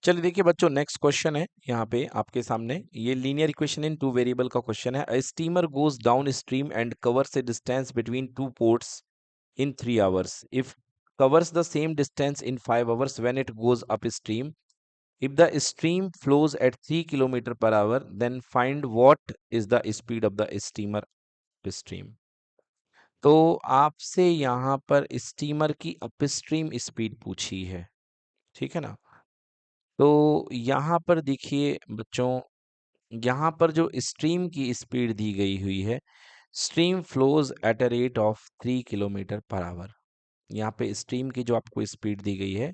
चलिए देखिए बच्चों, नेक्स्ट क्वेश्चन है यहाँ पे आपके सामने। ये linear equation in two variable का क्वेश्चन है। A steamer goes down stream and covers a distance between two ports in 3 hours. If covers the same distance in 5 hours when it goes upstream. If the stream flows at 3 km per hour, then find what is the speed of the steamer upstream. तो आपसे यहाँ पर steamer की upstream speed पूछी है, ठीक है ना। तो यहाँ पर देखिए बच्चों, यहाँ पर जो स्ट्रीम की स्पीड दी गई हुई है, stream flows at a rate of 3 km/h। यहाँ पे स्ट्रीम की जो आपको स्पीड दी गई है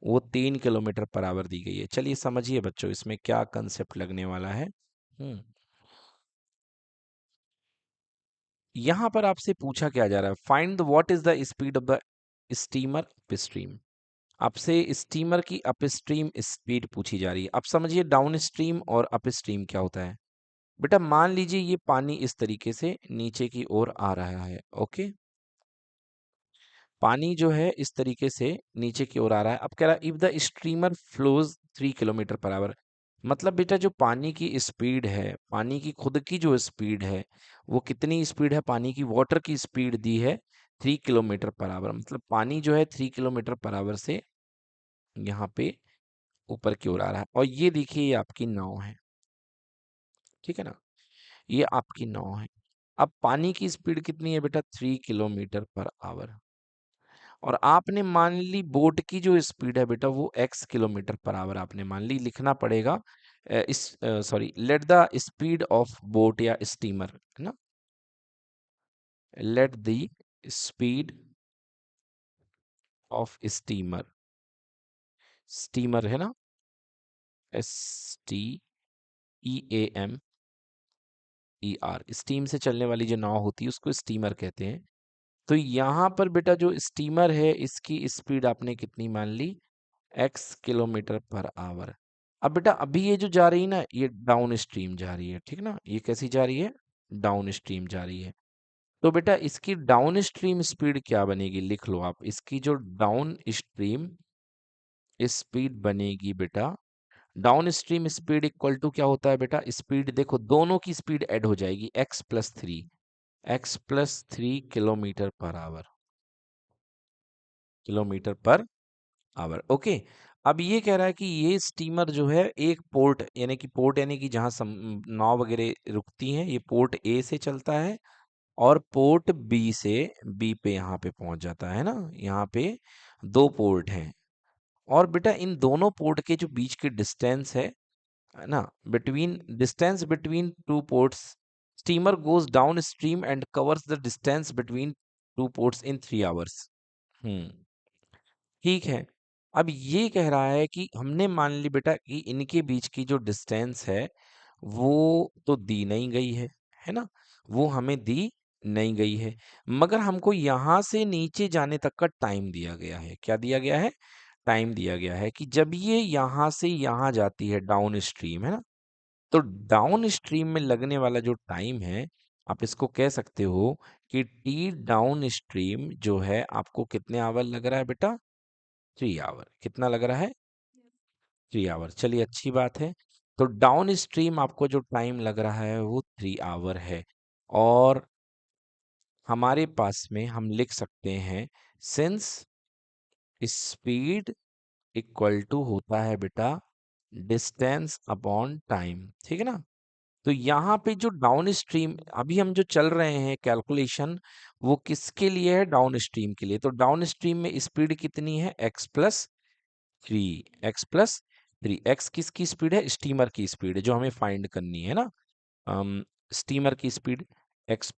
वो 3 km/h दी गई है। चलिए समझिए बच्चों इसमें क्या कंसेप्ट लगने वाला है। यहाँ पर आपसे पूछा क्या जा रहा है, find what is the speed of the steamer upstream. आपसे स्टीमर की अपस्ट्रीम स्पीड पूछी जा रही है। अब समझिए डाउन स्ट्रीम और अपस्ट्रीम क्या होता है। बेटा मान लीजिए ये पानी इस तरीके से नीचे की ओर आ रहा है, ओके। पानी जो है इस तरीके से नीचे की ओर आ रहा है। अब कह रहा है if the streamer flows 3 km/h। मतलब बेटा जो पानी की स्पीड है, पानी की खुद की जो स्पीड है वो कितनी स्पीड है, पानी की वाटर की स्पीड दी है 3 km/h। मतलब पानी जो है 3 km/h से यहाँ पे ऊपर की ओर आ रहा है। और ये देखिए ये आपकी नाव है, ठीक है ना, ये आपकी नाव है। अब पानी की स्पीड कितनी है बेटा, 3 km/h। और आपने मान ली बोट की जो स्पीड है बेटा वो x km/h आपने मान ली। लिखना पड़ेगा let the speed of boat या स्टीमर, है ना, let the speed of steamer, steamer है ना, STEAMER, स्टीम से चलने वाली जो नाव होती है उसको स्टीमर कहते हैं। तो यहाँ पर बेटा जो स्टीमर है इसकी स्पीड आपने कितनी मान ली, x km/h। अब बेटा अभी ये जो जा रही है ना ये डाउन स्ट्रीम जा रही है, ठीक ना, ये कैसी जा रही है, डाउन स्ट्रीम जा रही है। तो बेटा इसकी डाउन स्ट्रीम स्पीड क्या बनेगी, लिख लो आप, इसकी जो डाउन स्ट्रीम स्पीड बनेगी बेटा, downstream speed equal to क्या होता है बेटा, स्पीड देखो दोनों की स्पीड ऐड हो जाएगी, x+3 kilometre per our, okay. अब ये कह रहा है कि ये स्टीमर जो है एक पोर्ट यानी कि जहां नाव वगैरह रुकती हैं, ये पोर्ट ए से चलता है और पोर्ट बी से बी पे यहाँ पे पहुंच जाता है ना। यहाँ पे दो पोर्ट हैं और बेटा इन दोनों पोर्ट के जो बीच की डिस्टेंस है ना, between two ports, steamer goes down stream and covers the distance between two ports in 3 hours। हम्म, ठीक है। अब ये कह रहा है कि हमने मान ली बेटा कि इनके बीच की जो डिस्टेंस है वो तो दी नहीं गई है ना, वो हमें दी नहीं गई है, मगर हमको यहाँ से नीचे जाने तक का टाइम दिया गया है। क्या दिया गया है, टाइम दिया गया है कि जब ये यहाँ से यहाँ जाती है डाउन स्ट्रीम, है ना, तो डाउन स्ट्रीम में लगने वाला जो टाइम है आप इसको कह सकते हो कि टी डाउन स्ट्रीम जो है आपको कितने आवर लग रहा है बेटा, 3 आवर। कितना लग रहा है, 3 आवर। चलिए अच्छी बात है। तो डाउन स्ट्रीम आपको जो टाइम लग रहा है वो 3 आवर है। और हमारे पास में हम लिख सकते हैं सिंस स्पीड इक्वल टू होता है बेटा डिस्टेंस अपॉन टाइम, ठीक है ना। तो यहाँ पे जो डाउन स्ट्रीम अभी हम जो चल रहे हैं कैलकुलेशन, वो किसके लिए है, डाउन स्ट्रीम के लिए। तो डाउन स्ट्रीम में स्पीड कितनी है, x+3, x+3, एक्स किसकी स्पीड है, स्टीमर की स्पीड है जो हमें फाइंड करनी है ना। स्टीमर की स्पीड एक्स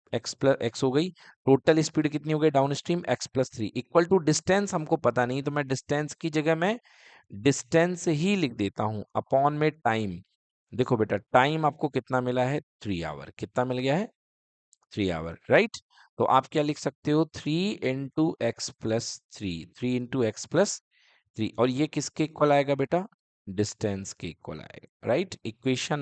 हो गई, टोटल स्पीड कितनी हो गई downstream, x+3 equal to distance हमको पता नहीं, तो मैं डिस्टेंस की जगह में डिस्टेंस ही लिख देता हूं अपॉन में टाइम। देखो बेटा टाइम आपको कितना मिला है, 3 आवर। कितना मिल गया है, 3 आवर, राइट। तो आप क्या लिख सकते हो, 3 × x+3 और ये किसके इक्वल आएगा बेटा, डिस्टेंस के इक्वल आएगा, राइट। इक्वेशन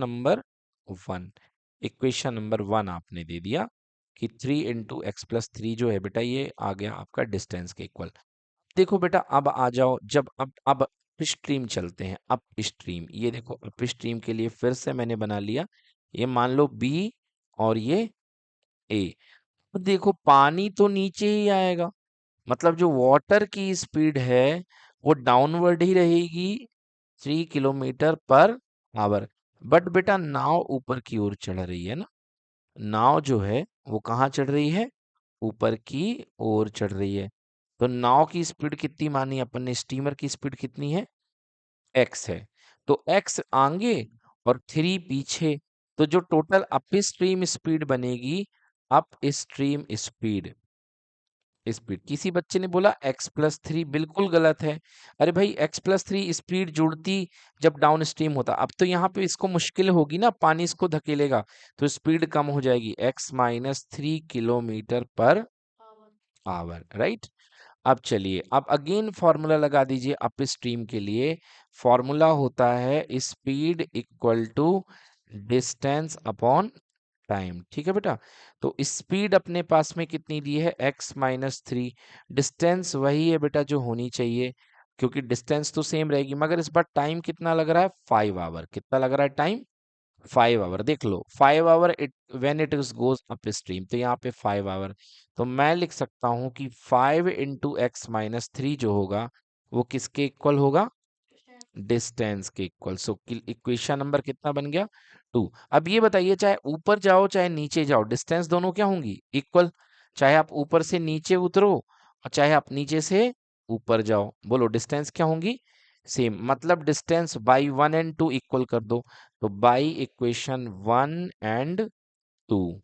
नंबर वन आपने दे दिया कि 3 × x+3 जो है बेटा ये आ गया आपका डिस्टेंस के इक्वल। देखो बेटा अब आ जाओ, जब अब स्ट्रीम चलते हैं, अप स्ट्रीम। ये देखो अप स्ट्रीम के लिए फिर से मैंने बना लिया, ये मान लो बी और ये ए। तो देखो पानी तो नीचे ही आएगा, मतलब जो वाटर की स्पीड है वो डाउनवर्ड ही रहेगी 3 किलोमीटर पर आवर। बट बेटा नाव ऊपर की ओर चढ़ रही है ना, नाव जो है वो कहाँ चढ़ रही है, ऊपर की ओर चढ़ रही है। तो नाव की स्पीड कितनी मानी अपन ने, स्टीमर की स्पीड कितनी है, एक्स है। तो एक्स आगे और 3 पीछे, तो जो टोटल अप स्ट्रीम स्पीड बनेगी, अप स्ट्रीम स्पीड, स्पीड किसी बच्चे ने बोला x+3, बिल्कुल गलत है। अरे भाई x+3 स्पीड जुड़ती जब डाउन स्ट्रीम होता, अब तो यहाँ पे इसको मुश्किल होगी ना, पानी इसको धकेलेगा तो स्पीड कम हो जाएगी, x-3 kilometre per our, right. अब चलिए, अब अगेन फॉर्मूला लगा दीजिए अप स्ट्रीम के लिए। फॉर्मूला होता है speed equal to distance upon time, ठीक है बेटा। तो स्पीड अपने पास में कितनी दी है, x-3, डिस्टेंस वही है बेटा जो होनी चाहिए, क्योंकि डिस्टेंस तो सेम रहेगी, मगर इस बार टाइम कितना लग रहा है, 5 आवर। कितना लग रहा है टाइम, 5 आवर। देख लो 5 hour it when it is goes upstream, तो यहाँ पे 5 आवर। तो मैं लिख सकता हूँ कि 5 × x-3 जो होगा वो किसके इक्वल होगा, डिस्टेंस के इक्वल। सो इक्वेशन नंबर कितना बन गया, 2। अब ये बताइए, चाहे ऊपर जाओ चाहे नीचे जाओ, डिस्टेंस दोनों क्या होंगी, इक्वल। चाहे आप ऊपर से नीचे उतरो और चाहे आप नीचे से ऊपर जाओ, बोलो डिस्टेंस क्या होंगी, सेम। मतलब डिस्टेंस बाई 1 और 2 इक्वल कर दो, तो बाई इक्वेशन 1 और 2,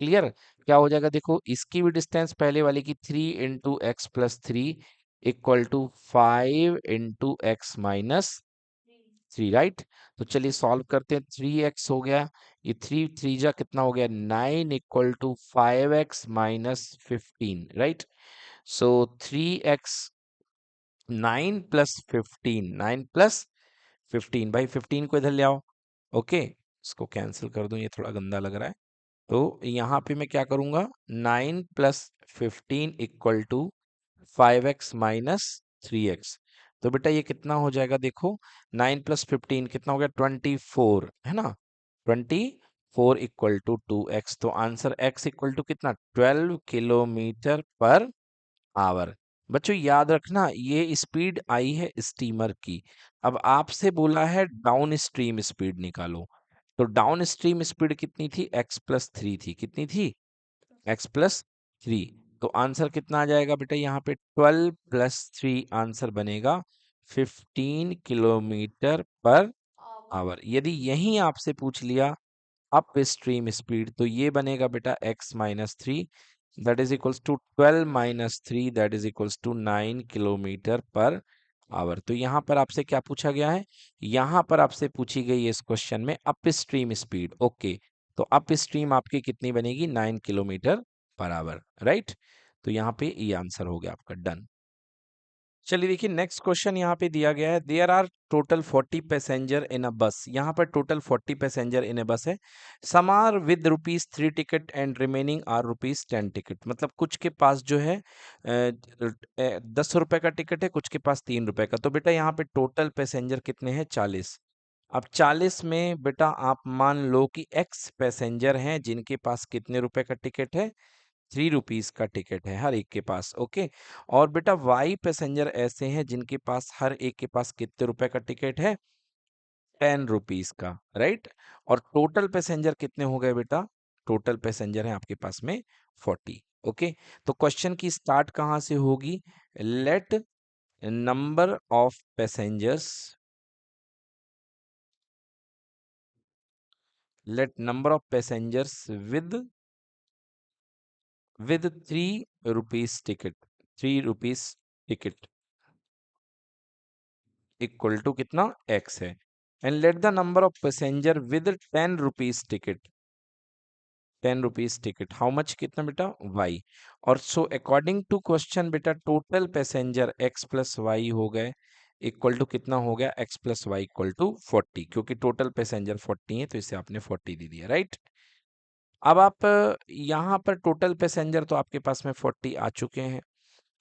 क्लियर। क्या हो जाएगा, देखो इसकी भी डिस्टेंस पहले वाले की 3 × x+3 equal to 5 × x-3, right. तो चलिए सॉल्व करते हैं, 3x हो गया, ये 3 3 जा कितना हो गया, 9 equal to 5x-15, right. So 3x, 9 + 15, 9 + 15, भाई 15 को इधर ले आओ, ओके। इसको कैंसिल कर दूं, ये थोड़ा गंदा लग रहा है। तो यहाँ पे मैं क्या करूंगा, 9 + 15 इक्वल टू 5x-3x। तो बेटा ये कितना हो जाएगा, देखो 9 + 15 कितना हो गया, 24 है ना, 24 इक्वल टू 2x। तो आंसर x इक्वल टू कितना, 12 किलोमीटर पर आवर। बच्चों याद रखना, ये स्पीड आई है स्टीमर की। अब आपसे बोला है डाउन स्ट्रीम स्पीड निकालो, तो डाउन स्ट्रीम स्पीड कितनी थी, x+3 थी, कितनी थी, x+3। तो आंसर कितना आ जाएगा बेटा, यहाँ पे 12 + 3 आंसर बनेगा 15 किलोमीटर पर आवर। यदि यही आपसे पूछ लिया अप स्ट्रीम स्पीड, तो ये बनेगा बेटा x-3, that is equals to 12 - 3, that is equals to 9 kilometre per hour. तो यहाँ पर आपसे क्या पूछा गया है, यहाँ पर आपसे पूछी गई है इस क्वेश्चन में अप स्ट्रीम स्पीड, ओके। तो अप स्ट्रीम आपकी कितनी बनेगी, 9 किलोमीटर पर आवर, राइट। तो यहाँ पे ये आंसर हो गया आपका, डन। चलिए देखिए नेक्स्ट क्वेश्चन यहाँ पे दिया गया है, there are total 40 passenger in a बस। यहाँ पर total 40 passenger in a bus है, some are with rupees 3 ticket and remaining are rupees 10 ticket. मतलब कुछ के पास जो है 10 रुपए का टिकट है, कुछ के पास 3 रुपए का। तो बेटा यहाँ पे टोटल पैसेंजर कितने हैं, 40। अब 40 में बेटा आप मान लो कि एक्स पैसेंजर हैं जिनके पास कितने रुपए का टिकट है, 3 रुपीज का टिकट है हर एक के पास, ओके। और बेटा वाई पैसेंजर ऐसे हैं जिनके पास हर एक के पास कितने रुपए का टिकट है, 10 रुपीज का, राइट। और टोटल पैसेंजर कितने हो गए बेटा, टोटल पैसेंजर है आपके पास में 40, ओके। तो क्वेश्चन की स्टार्ट कहाँ से होगी, let number of passengers, let number of passengers with 3 rupees ticket, 3 rupees ticket equal to कितना, एक्स है। And let the number of passenger with 10 rupees ticket, 10 rupees ticket how much, कितना बेटा, y. और so according to question बेटा total passenger x+y हो गए, equal to कितना हो गया, x+y इक्वल टू 40, क्योंकि टोटल पैसेंजर 40 है तो इसे आपने 40 दे दिया, राइट। अब आप यहाँ पर टोटल पैसेंजर तो आपके पास में 40 आ चुके हैं,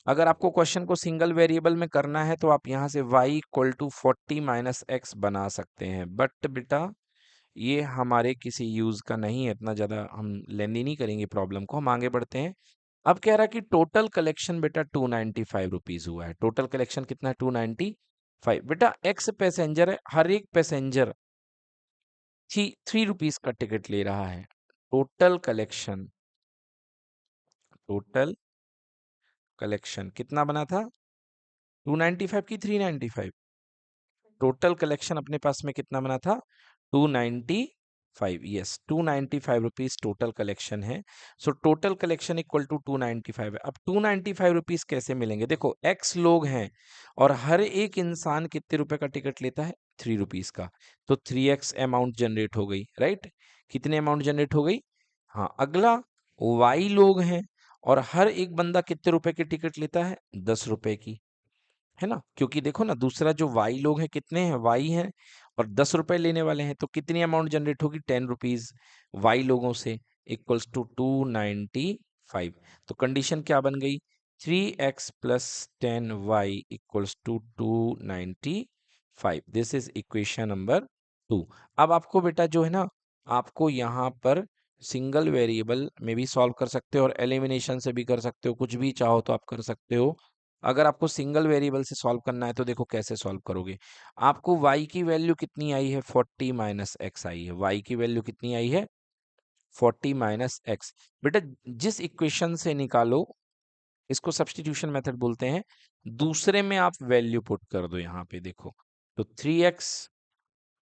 अगर आपको क्वेश्चन को सिंगल वेरिएबल में करना है तो आप यहाँ से y equal to 40 minus x बना सकते हैं, बट बेटा ये हमारे किसी यूज का नहीं है, इतना ज्यादा हम लेंदी नहीं करेंगे प्रॉब्लम को, हम आगे बढ़ते हैं। अब कह रहा है कि टोटल कलेक्शन बेटा 295 रुपीज हुआ है। टोटल कलेक्शन कितना है? 295। बेटा एक्स पैसेंजर है, हर एक पैसेंजर 3 रुपीज का टिकट ले रहा है। टोटल कलेक्शन, टोटल कलेक्शन कितना बना था? 295 की 395? टोटल कलेक्शन अपने पास में कितना बना था? 295। यस, 295 रुपीज टोटल कलेक्शन है। So total collection equal to 295 है। अब 295 रुपीज कैसे मिलेंगे? देखो एक्स लोग हैं और हर एक इंसान कितने रुपए का टिकट लेता है? 3 रुपीज का। तो 3x अमाउंट जनरेट हो गई, राइट? कितने अमाउंट जनरेट हो गई? हाँ, अगला वाई लोग हैं और हर एक बंदा कितने रुपए की टिकट लेता है? 10 रुपए की, है ना? क्योंकि देखो ना, दूसरा जो वाई लोग हैं कितने हैं? वाई हैं और 10 रुपए लेने वाले हैं, तो कितनी अमाउंट जनरेट होगी? 10 रुपीज वाई लोगों से, इक्वल्स टू 295। तो कंडीशन क्या बन गई? 3x plus 10y equals to 295। This is equation number 2। अब आपको बेटा जो है ना, आपको यहाँ पर सिंगल वेरिएबल में भी सॉल्व कर सकते हो और एलिमिनेशन से भी कर सकते हो, कुछ भी चाहो तो आप कर सकते हो। अगर आपको सिंगल वेरिएबल से सॉल्व करना है तो देखो कैसे सॉल्व करोगे। आपको y की वैल्यू कितनी आई है? 40 माइनस एक्स आई है। y की वैल्यू कितनी आई है? 40 माइनस एक्स। बेटा जिस इक्वेशन से निकालो, इसको सब्स्टिट्यूशन मेथड बोलते हैं, दूसरे में आप वैल्यू पुट कर दो। यहाँ पे देखो, तो 3x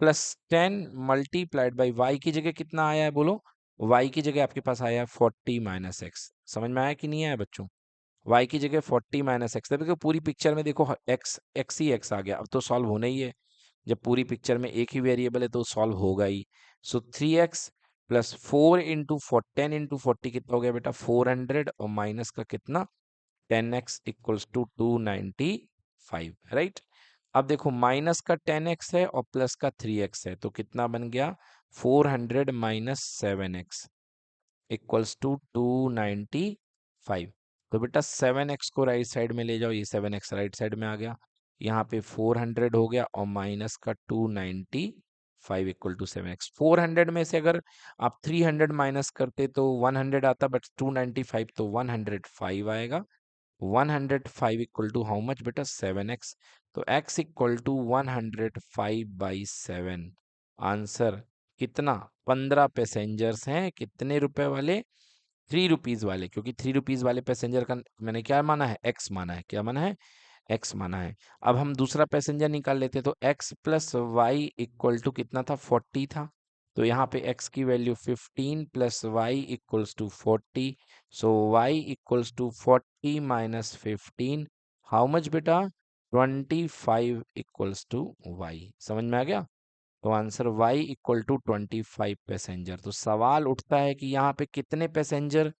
plus 10 multiplied by Y की जगह कितना आया है? बोलो। y की जगह आपके पास आया है 40 माइनस एक्स। समझ में आया कि नहीं आया बच्चों? y की जगह 40 माइनस एक्स। देखो पूरी पिक्चर में देखो, x x ही x आ गया, अब तो सॉल्व होना ही है। जब पूरी पिक्चर में एक ही वेरिएबल है तो सॉल्व होगा ही। सो 3x प्लस 4 इंटू 10 इंटू 40 कितना हो गया बेटा? 400, और माइनस का कितना? 10x equals to 295, right? अब देखो माइनस का 10x है और प्लस का 3x है, तो कितना बन गया? 400 माइनस 7x इक्वल्स टू 295। तो बेटा 7x को राइट साइड में ले जाओ, ये 7x राइट साइड में आ गया, यहाँ पे 400 हो गया और माइनस का 295 इक्वल टू 7x। 400 में से अगर आप 300 माइनस करते तो 100 आता, बट 295 तो 105 आएगा। 105 इक्वल टू हाउ मच बेटा? 7x। तो x इक्वल टू 105/7। आंसर कितना? 15 पैसेंजर्स हैं, कितने रुपए वाले? 3 रुपीज वाले, क्योंकि 3 रुपीज वाले पैसेंजर का मैंने क्या माना है? एक्स माना है। क्या माना है? एक्स माना है। अब हम दूसरा पैसेंजर निकाल लेते, तो x plus y equal to कितना था? 40 था। तो यहाँ पे एक्स की value 15 plus y equals to 40। So y equals to 40 minus 15, how much बेटा? 25 इक्वल्स टू वाई। समझ में आ गया? तो answer y equal to 25 passenger. तो सवाल उठता है कि यहाँ पे कितने पैसेंजर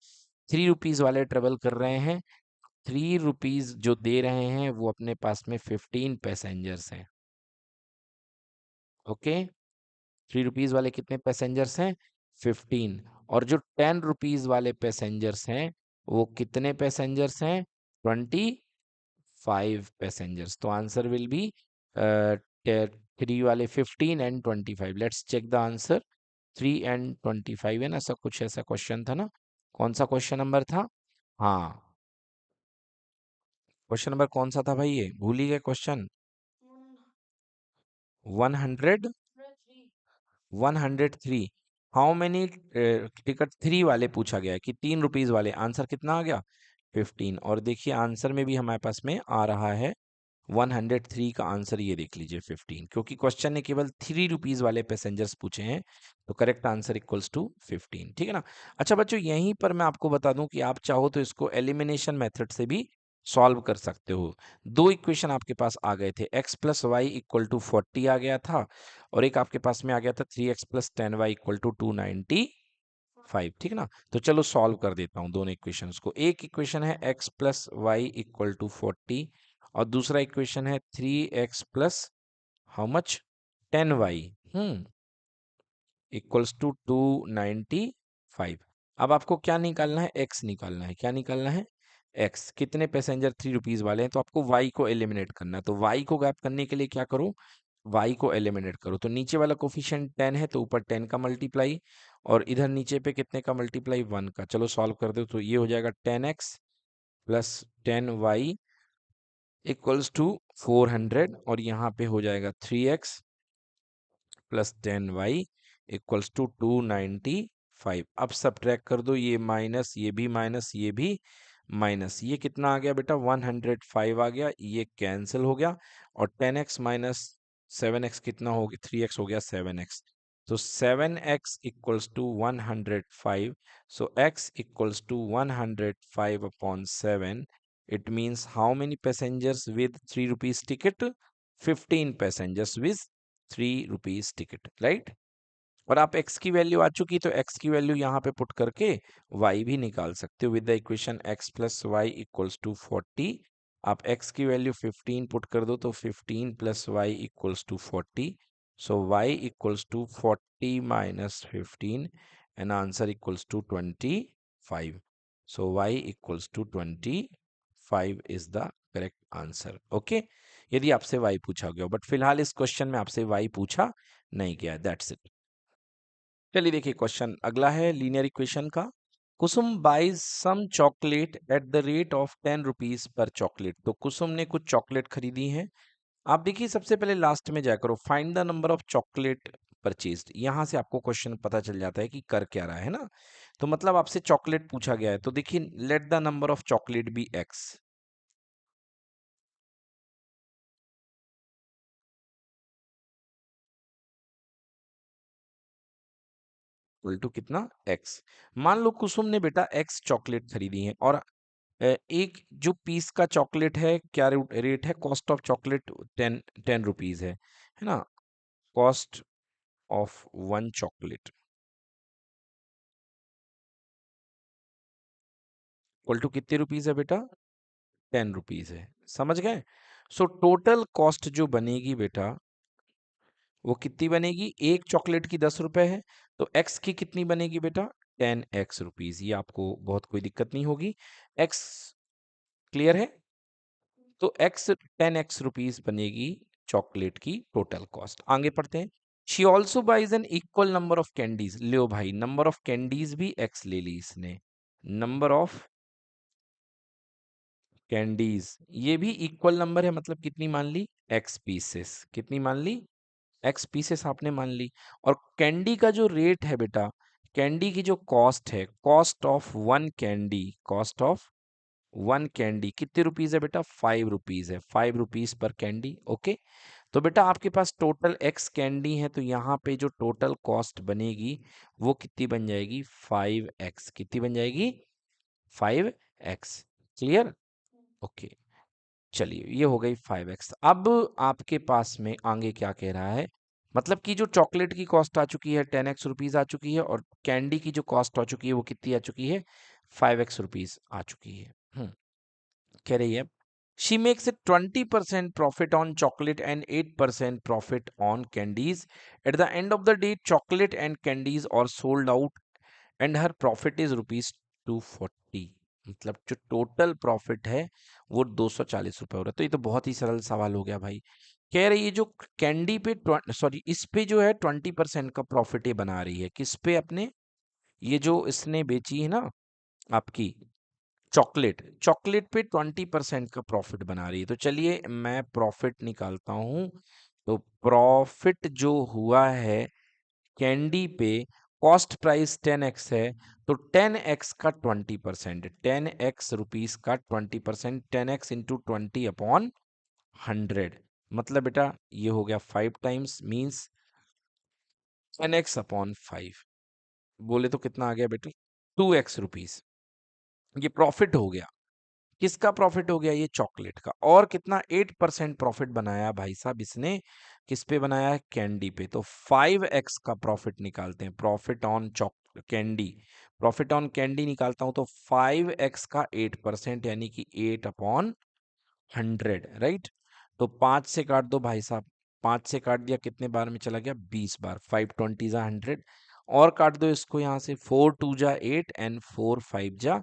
3 रुपीज वाले ट्रेवल कर रहे हैं? 3 रुपीज जो दे रहे हैं वो अपने पास में 15 पैसेंजर्स हैं। ओके, 3 रुपीज वाले कितने पैसेंजर्स हैं? 15। और जो 10 रुपीज वाले पैसेंजर्स हैं वो कितने पैसेंजर्स हैं? 25 पैसेंजर्स। तो आंसर विल बी 3 वाले 15 and 25। Let's check the answer. 3 and 25 है ना, ऐसा कुछ ऐसा क्वेश्चन था ना? कौन सा क्वेश्चन नंबर था? हाँ, क्वेश्चन नंबर कौन सा था भाई? ये भूल ही गए क्वेश्चन। 100, 103। हाउ मेनी टिकट 3 वाले पूछा गया है कि 3 रुपीज वाले। आंसर कितना आ गया? 15। और देखिए आंसर में भी हमारे पास में आ रहा है 103 का आंसर, ये देख लीजिए 15, क्योंकि क्वेश्चन ने केवल 3 रुपीज वाले पैसेंजर्स पूछे हैं। तो करेक्ट आंसर इक्वल्स टू 15। ठीक है ना? अच्छा बच्चों, यहीं पर मैं आपको बता दूं कि आप चाहो तो इसको एलिमिनेशन मेथड से भी सॉल्व कर सकते हो। दो इक्वेशन आपके पास आ गए थे, x plus y equal to 40 आ गया था, और एक आपके पास में आ गया था 3x plus 10y equal to 295। ठीक है ना? तो चलो सॉल्व कर देता हूँ दोनों इक्वेशंस को। एक इक्वेशन है x plus y equal to 40, और दूसरा इक्वेशन है 3x plus how much? 10y equals to 295। अब आपको क्या निकालना है? x निकालना है। क्या निकालना है? एक्स, कितने पैसेंजर 3 रुपीज वाले हैं, तो आपको वाई को एलिमिनेट करना है। तो वाई को गैप करने के लिए क्या करो, वाई को एलिमिनेट करो। तो नीचे वाला कोफिशिएंट 10 है, तो ऊपर 10 का मल्टीप्लाई, और इधर नीचे पे कितने का मल्टीप्लाई, 1 का। चलो सॉल्व कर दो, तो ये हो जाएगा 10x plus 10y equals to 400, और यहाँ पे हो जाएगा 3x plus 10y equals to 295। अब सब्ट्रैक्ट कर दो, ये माइनस, ये भी माइनस, ये भी माइनस, ये कितना आ गया बेटा, 105 आ गया, ये कैंसिल हो गया। और 10x माइनस 7x कितना हो गया, 3x हो गया 7x। तो 7x equals to 105। So x equals to 105 upon 7। It means how many passengers with 3 rupees ticket, 15 passengers with 3 rupees ticket, right. और आप x की वैल्यू आ चुकी, तो x की वैल्यू यहाँ पे पुट करके y भी निकाल सकते हो with the equation x plus y equals to 40। आप x की वैल्यू 15 पुट कर दो, तो 15 plus y equals to 40। So y equals to 40 minus 15, and answer equals to 25। So y equals to 25 is the correct answer. Okay, यदि आपसे y पूछा गया, but फिलहाल इस क्वेश्चन में आपसे y पूछा नहीं गया, दैट्स इट। चलिए देखिए क्वेश्चन अगला है लीनियर इक्वेशन का। Kusum buys some chocolate at the rate of 10 rupees per chocolate. तो कुसुम ने कुछ चॉकलेट खरीदी है। आप देखिए सबसे पहले लास्ट में जाकर करो, find the number of chocolate purchased. यहां से आपको क्वेश्चन पता चल जाता है कि कर क्या रहा है ना। तो मतलब आपसे चॉकलेट पूछा गया है, तो देखिए let the number of chocolate be x, equal to कितना, एक्स। मान लो कुसुम ने बेटा एक्स चॉकलेट खरीदी है, और एक जो पीस का चॉकलेट है, क्या रेट है, कॉस्ट ऑफ चॉकलेट 10 रुपीज है ना। Cost of one chocolate equal to कितने रुपीज है बेटा, 10 रुपीज है, समझ गए। सो टोटल कॉस्ट जो बनेगी बेटा, वो कितनी बनेगी, एक चॉकलेट की 10 रुपए है, तो एक्स की कितनी बनेगी बेटा, 10x रुपीज। ये आपको बहुत कोई दिक्कत नहीं होगी, एक्स क्लियर है। तो एक्स 10x रुपीज बनेगी चॉकलेट की टोटल कॉस्ट। आगे पढ़ते हैं। She also buys an equal number of candies. लो भाई, नंबर ऑफ कैंडीज भी एक्स ले ली इसने। नंबर ऑफ कैंडीज ये भी इक्वल नंबर है, मतलब कितनी मान ली, एक्स पीसेस। कितनी मान ली, एक्स पीसेस आपने मान ली। और कैंडी का जो रेट है बेटा, कैंडी की जो कॉस्ट है, cost of one candy, cost of one candy कितने रुपीज है बेटा, 5 रुपीज है, 5 रुपीज पर कैंडी। ओके, तो बेटा आपके पास टोटल एक्स कैंडी है, तो यहाँ पे जो टोटल कॉस्ट बनेगी वो कितनी बन जाएगी, 5x। कितनी बन जाएगी, 5x। Clear, okay. चलिए ये हो गई 5x। अब आपके पास में आगे क्या कह रहा है, मतलब कि जो चॉकलेट की कॉस्ट आ चुकी है 10x रुपीज आ चुकी है, और कैंडी की जो कॉस्ट आ चुकी है वो कितनी आ चुकी है, 5x रुपीज आ चुकी है। कह रही है she makes a 20% profit on chocolate and 8% profit on candies. At the end of the day chocolate and candies are sold out, and her profit is rupees 240। मतलब जो टोटल प्रॉफिट है वो 240 रुपए हो रहा है। तो ये तो बहुत ही सरल सवाल हो गया भाई। कह रही है जो कैंडी पे, सॉरी इस पे जो है 20% का प्रॉफिट ये बना रही है, किस पे, अपने ये जो इसने बेची है ना आपकी चॉकलेट, चॉकलेट पे 20% का प्रॉफिट बना रही है। तो चलिए मैं प्रॉफिट निकालता हूं। तो प्रॉफिट जो हुआ है कैंडी पे, कॉस्ट प्राइस 10x है, तो 10x का 20%, 10x रुपीज का 20%, 10x इंटू 20/100। मतलब बेटा ये हो गया 5 टाइम्स, मीन्स 10x/5। बोले तो कितना आ गया बेटा, 2x रुपीज। ये प्रॉफिट हो गया, किसका प्रॉफिट हो गया, ये चॉकलेट का। और कितना, 8% प्रॉफिट बनाया भाई साहब इसने, किस पे बनाया है, कैंडी पे। तो 5x का प्रॉफिट निकालते हैं, profit on chalk candy, profit on candy निकालता हूं, तो 5x का 8% यानी कि 8/100, राइट। तो 5 से काट दो भाई साहब, 5 से काट दिया, कितने बार में चला गया, 20 बार, 5 20 जा 100। और काट दो इसको यहाँ से, 4 2 जा 8 एंड 4 5 जा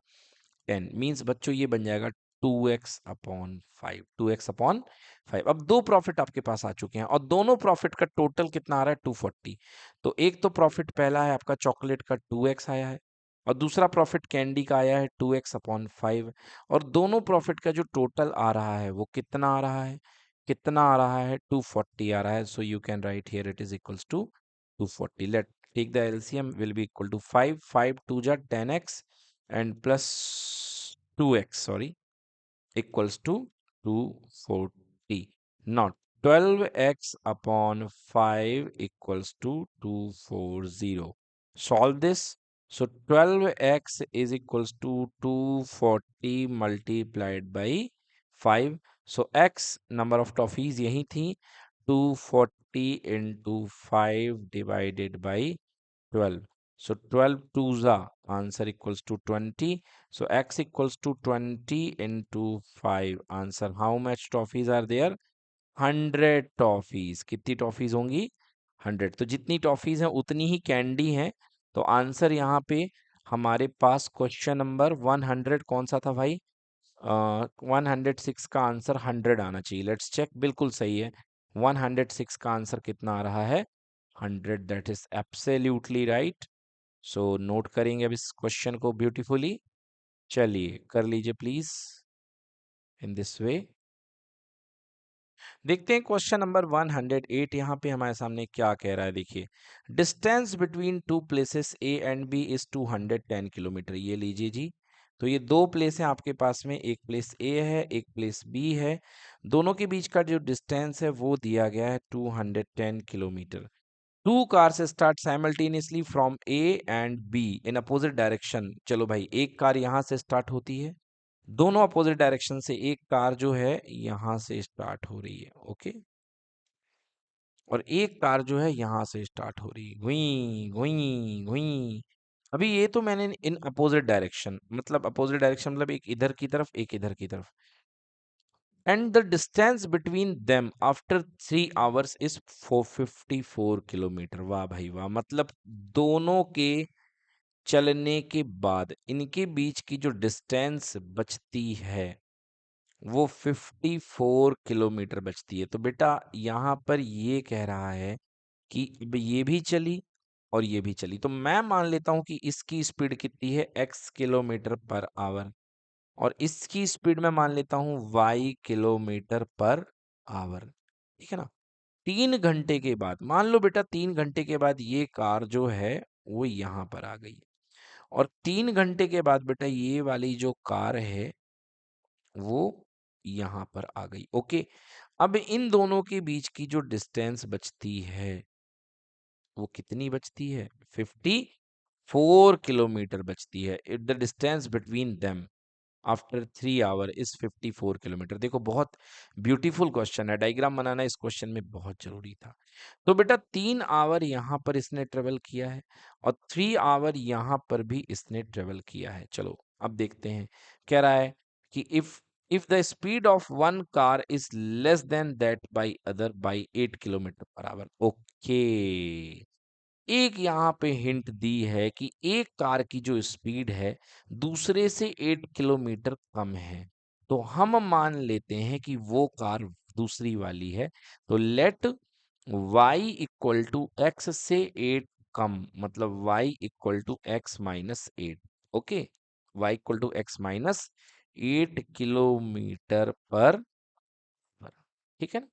10 मीन्स बच्चों ये बन जाएगा 2x/5, 2x/5। अब दो प्रॉफिट आपके पास आ चुके हैं और दोनों प्रॉफिट का टोटल कितना आ रहा है 240। तो एक तो प्रॉफिट पहला है आपका चॉकलेट का 2x आया है और दूसरा प्रॉफिट कैंडी का आया है 2x/5। और दोनों प्रॉफिट का जो टोटल आ रहा है वो कितना आ रहा है, कितना आ रहा है 240 आ रहा है। So you can write here it is equals to 240। Let take the LCM will be equal to 5, 5 2 जा 10x and plus 2x, sorry, equals to 240. Now 12x upon 5 equals to 240. Solve this. So 12x is equals to 240 multiplied by 5. So x number of toffees यही थी, 240 into 5 divided by 12. So 12 twos are answer equals to 20. So x equals to 20 into 5. Answer how much toffees are there? 100 toffees. कितनी toffees होंगी? 100। तो जितनी toffees हैं उतनी ही candy हैं। तो आंसर यहाँ पे हमारे पास क्वेश्चन नंबर 100 कौन सा था भाई? 106 का आंसर 100 आना चाहिए। लेट्स चेक, बिल्कुल सही है। 106 का आंसर कितना आ रहा है? 100। That is absolutely right. So note करेंगे अब इस क्वेश्चन को ब्यूटीफुली। चलिए कर लीजिए प्लीज इन दिस वे। देखते हैं क्वेश्चन नंबर 108 यहाँ पे हमारे सामने क्या कह रहा है। देखिए, distance between two places A and B is 210 kilometre. ये लीजिए जी। तो ये दो प्लेस है आपके पास में, एक प्लेस ए है एक प्लेस बी है। दोनों के बीच का जो डिस्टेंस है वो दिया गया है 210 kilometre. Two cars start simultaneously from A and B in opposite direction. चलो भाई, एक कार यहाँ से स्टार्ट होती है, दोनों अपोजिट डायरेक्शन से एक कार जो है यहाँ से स्टार्ट हो रही है, ओके। और एक कार जो है यहाँ से स्टार्ट हो रही है, गुई गुई गुई। अभी ये तो मैंने इन अपोजिट डायरेक्शन, मतलब अपोजिट डायरेक्शन मतलब एक इधर की तरफ एक इधर की तरफ। And the distance between them after 3 hours is 454 kilometre. वाह भाई वाह, मतलब दोनों के चलने के बाद इनके बीच की जो डिस्टेंस बचती है वो 54 किलोमीटर बचती है। तो बेटा यहाँ पर ये कह रहा है कि अब ये भी चली और ये भी चली, तो मैं मान लेता हूं कि इसकी स्पीड कितनी है, x किलोमीटर पर आवर, और इसकी स्पीड मैं मान लेता हूं y किलोमीटर पर आवर। ठीक है ना? 3 घंटे के बाद, मान लो बेटा 3 घंटे के बाद ये कार जो है वो यहाँ पर आ गई, और 3 घंटे के बाद बेटा ये वाली जो कार है वो यहाँ पर आ गई, ओके। अब इन दोनों के बीच की जो डिस्टेंस बचती है वो कितनी बचती है? 54 किलोमीटर बचती है। It the distance between them after 3 our is 54 kilometre. देखो बहुत ब्यूटीफुल क्वेश्चन है, डायग्राम बनाना इस क्वेश्चन में बहुत जरूरी था। तो बेटा 3 आवर यहाँ पर इसने ट्रेवल किया है और 3 आवर यहाँ पर भी इसने ट्रेवल किया है। चलो अब देखते हैं, कह रहा है कि if the speed of one car is less than that by other by 8 kilometre per our. Okay, एक यहाँ पे हिंट दी है कि एक कार की जो स्पीड है दूसरे से 8 किलोमीटर कम है, तो हम मान लेते हैं कि वो कार दूसरी वाली है। तो let y equal to x से 8 कम, मतलब y equal to x minus 8, okay. y equal to x minus 8 kilometre पर, ठीक है ना?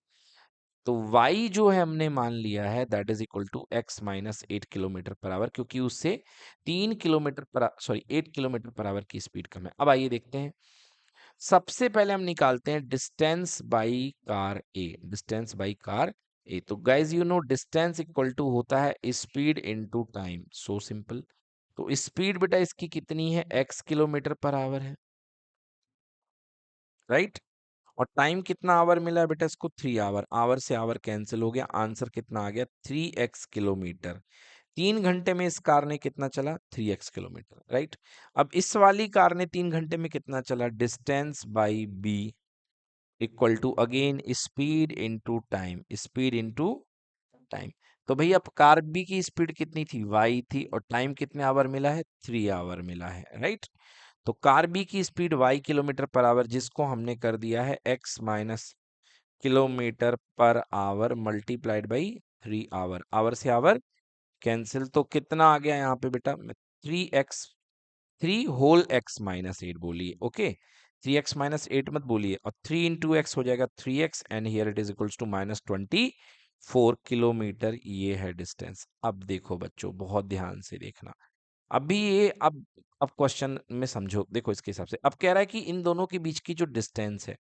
तो y जो है हमने मान लिया है that is equal to x minus 8 kilometre per hour, क्योंकि उससे 3 kilometre per, sorry 8 kilometre per hour की स्पीड कम है। अब आइए देखते हैं, सबसे पहले हम निकालते हैं distance by car A, distance by car A. तो guys you know distance equal to होता है speed into time, so simple. तो स्पीड बेटा इसकी कितनी है, x किलोमीटर पर आवर है, राइट। और टाइम कितना आवर मिला है बेटा इसको, 3 आवर, आवर से आवर कैंसिल हो गया, आंसर कितना आ गया 3x किलोमीटर। 3 घंटे में इस कार ने कितना चला, 3x किलोमीटर, राइट। अब इस वाली कार ने 3 घंटे में कितना चला, distance by B equal to again speed into time, speed into time. तो भैया अब कार बी की स्पीड कितनी थी, y थी, और टाइम कितने आवर मिला है, 3 आवर मिला है, राइट। तो कार बी की speed y kilometre per hour, जिसको हमने कर दिया है x minus kilometre per hour multiplied by 3 hour, hour से आवर कैंसिल, तो कितना आ गया यहाँ पे बेटा, 3x, 3 होल x माइनस 8 बोलिए, ओके, 3x माइनस 8 मत बोलिए, और 3 इंटू एक्स हो जाएगा 3x, and here it is equals to minus 24 kilometre, ये है डिस्टेंस। अब देखो बच्चों, बहुत ध्यान से देखना, अभी ये अब क्वेश्चन में समझो, देखो इसके हिसाब से अब कह रहा है कि इन दोनों के बीच की जो डिस्टेंस है,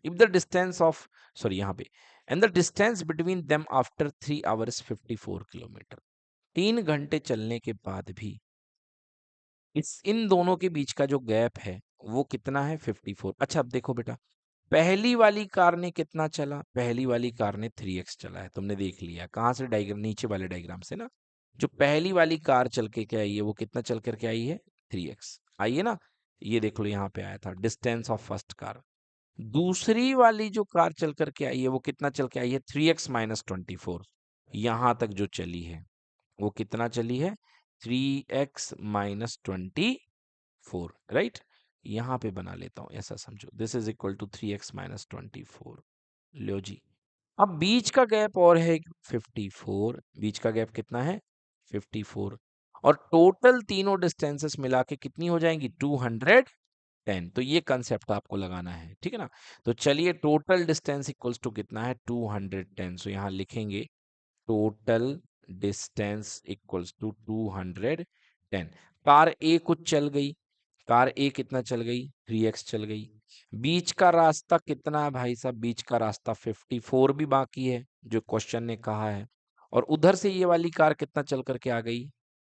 if the distance of, sorry यहाँ पे, and the distance between them after 3 hours 54 kilometre, 3 घंटे चलने के बाद भी इस इन दोनों के बीच का जो गैप है वो कितना है, 54। अच्छा अब देखो बेटा, पहली वाली कार ने कितना चला, पहली वाली कार ने 3x चला है, तुमने देख लिया कहाँ से, डायग्राम, नीचे वाले डायग्राम से ना, जो पहली वाली कार चल के क्या आई है वो कितना चल करके आई है, 3x आई है ना, ये देख लो यहाँ पे आया था डिस्टेंस ऑफ फर्स्ट कार। दूसरी वाली जो कार चल करके आई है वो कितना चल के आई है, 3x माइनस 24, यहां तक जो चली है वो कितना चली है, 3x माइनस 24, राइट, यहां पे बना लेता हूं, ऐसा समझो, this is equal to 3x minus 24, लो जी। अब बीच का गैप और है 54, बीच का गैप कितना है, 54, और टोटल तीनों डिस्टेंसेस मिला के कितनी हो जाएंगी, 210, तो ये कंसेप्ट आपको लगाना है, ठीक है ना। तो चलिए, टोटल डिस्टेंस इक्वल्स टू कितना है, 210, सो यहाँ लिखेंगे total distance equals to 210। Car A कुछ चल गई, कार ए कितना चल गई, 3x चल गई, बीच का रास्ता कितना है भाई साहब, बीच का रास्ता 54 भी बाकी है जो क्वेश्चन ने कहा है, और उधर से ये वाली कार कितना चल करके आ गई,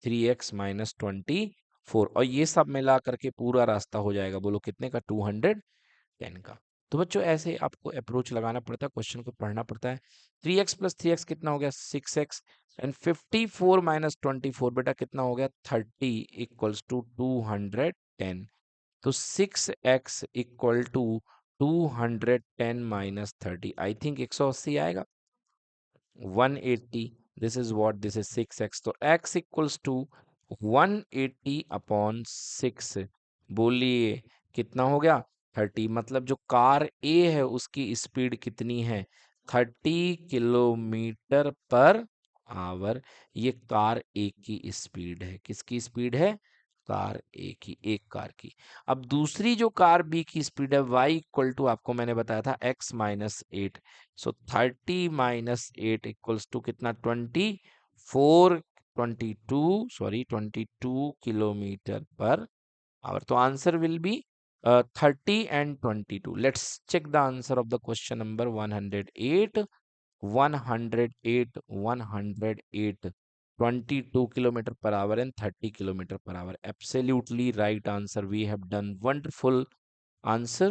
3x माइनस 24, और ये सब मिला करके पूरा रास्ता हो जाएगा, बोलो कितने का, 210 का। तो बच्चों ऐसे आपको अप्रोच लगाना पड़ता है, क्वेश्चन को पढ़ना पड़ता है। 3x प्लस 3x कितना हो गया, 6x, एंड 54 माइनस 24 बेटा कितना हो गया, 30 इक्वल्स टू 210। तो 6x equal to 210 minus 30, I think 180 आएगा, 180, this is what, this is 6x, तो x इक्वल्स टू 180 अपॉन 6, बोलिए कितना हो गया, 30, मतलब जो कार ए है उसकी स्पीड कितनी है, 30 किलोमीटर पर आवर, ये कार ए की स्पीड है, किसकी स्पीड है, कार ए की, एक कार की। अब दूसरी जो कार बी की स्पीड है, y इक्वल टू, आपको मैंने बताया था x minus 8, so 30 minus 8 equals to कितना, 24, 22, सॉरी 22 किलोमीटर पर आवर, तो answer will be 30 and 22। Let's check the answer of the question number 108, 108, 108, 22 kilometer per hour and 30 kilometer per hour. Absolutely right answer. We have done wonderful answer.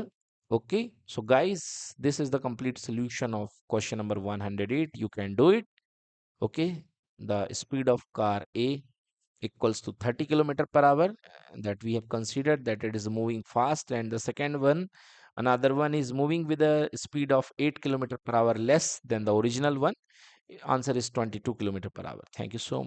Okay, so guys, this is the complete solution of question number 108. You can do it. Okay, the speed of car A equals to 30 kilometer per hour, that we have considered that it is moving fast, and the second one, another one is moving with a speed of 8 kilometer per hour less than the original one. Answer is 22 kilometer per hour. Thank you so much.